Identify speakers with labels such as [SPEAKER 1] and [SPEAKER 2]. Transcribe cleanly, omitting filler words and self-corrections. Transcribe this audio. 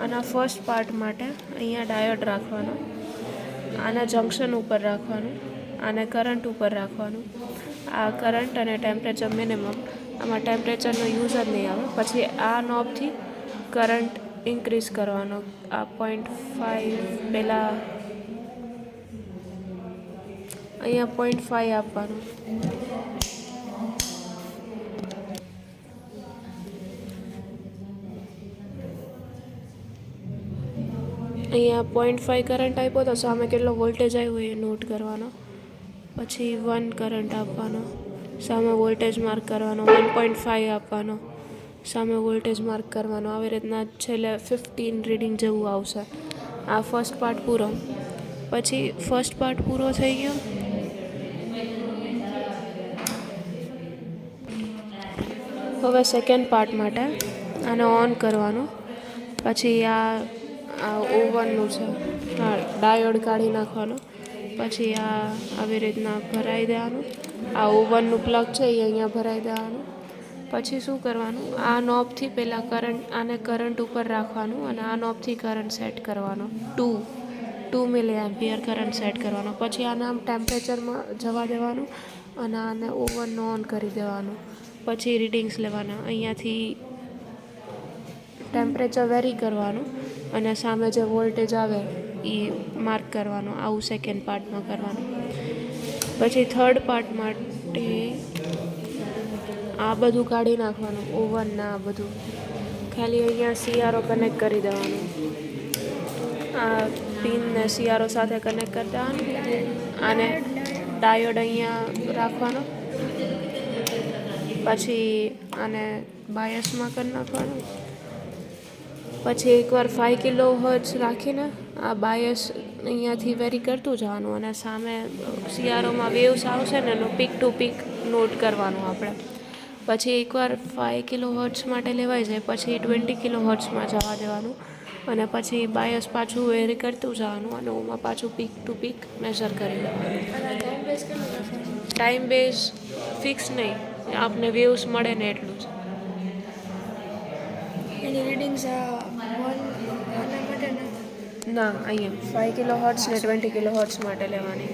[SPEAKER 1] આના first part માટે અહીંયા ડાયોડ રાખવાનો, આના જંક્શન ઉપર રાખવાનું, આને કરંટ ઉપર રાખવાનું. આ કરંટ અને ટેમ્પરેચર મિનિમમ, આમાં ટેમ્પરેચરનો યુઝ જ નહીં આવે. પછી આ નોબથી કરંટ ઇન્ક્રીઝ કરવાનો. આ 0.5 પહેલાં અહીંયા 0.5 આપવાનું. અહીંયા 0.5 કરંટ આપ્યો તો સામે કેટલો વોલ્ટેજ આવ્યો એ નોટ કરવાનો. પછી 1 કરંટ આપવાનો, સામે વોલ્ટેજ માર્ક કરવાનો. 1.5 આપવાનો, સામે વોલ્ટેજ માર્ક કરવાનો. આવી રીતના છેલ્લે 15 રીડિંગ જેવું આવશે. આ ફર્સ્ટ પાર્ટ પૂરો. પછી ફર્સ્ટ પાર્ટ પૂરો થઈ ગયો. હવે સેકન્ડ પાર્ટ માટે આને ઓન કરવાનું. પછી આ ઓવનનું છે, હા, ડાયોડ કાઢી નાખવાનો. પછી આ આવી રીતના ભરાઈ દેવાનું. આ ઓવનનું પ્લગ છે એ અહીંયા ભરાઈ દેવાનું. પછી શું કરવાનું, આ નોબથી પહેલાં આને કરંટ ઉપર રાખવાનું અને આ નોબથી કરંટ સેટ કરવાનો. 2 મિલી એમ્પિયર કરંટ સેટ કરવાનો. પછી આને આમ ટેમ્પરેચરમાં જવા દેવાનું અને આને ઓવનનો ઓન કરી દેવાનું. પછી રીડિંગ્સ લેવાના. અહીંયાથી ટેમ્પરેચર વેરી કરવાનું અને સામે જે વોલ્ટેજ આવે એ માર્ક કરવાનું. આવું સેકન્ડ પાર્ટમાં કરવાનું. પછી થર્ડ પાર્ટ માટે આ બધું કાઢી નાખવાનું, ઓવનના આ બધું. ખાલી અહીંયા સીઆરઓ કનેક્ટ કરી દેવાનું. આ પિનને સીઆરઓ સાથે કનેક્ટ કરી દેવાનું. આને ડાયોડ અહીંયા રાખવાનો. પછી આને બાયસમાં કરી નાખવાનું. પછી એકવાર 5 કિલો હર્ટ્ઝ રાખીને આ બાયસ અહીંયાથી વેરી કરતું જવાનું અને સામે સીઆરઓમાં વેવ્સ આવશે ને એનો પીક ટુ પીક નોટ કરવાનું આપણે. પછી એકવાર 5 કિલો હર્ટ્ઝ માટે લેવાઈ જાય પછી 20 કિલો હર્ટ્ઝમાં જવા દેવાનું અને પછી બાયસ પાછું વેરી કરતું જવાનું અને ઓમાં પાછું પીક ટુ પીક મેઝર કરી લેવાનું. ટાઈમ બેઝ ફિક્સ નહીં, આપને વેવ્સ મળે ને એટલું જ.
[SPEAKER 2] એની રીડિંગ્સ
[SPEAKER 1] ના, અહીંયા 5 કિલો હર્ટ્ઝ ને 20 કિલો હર્ટ્ઝ માટે લેવાની.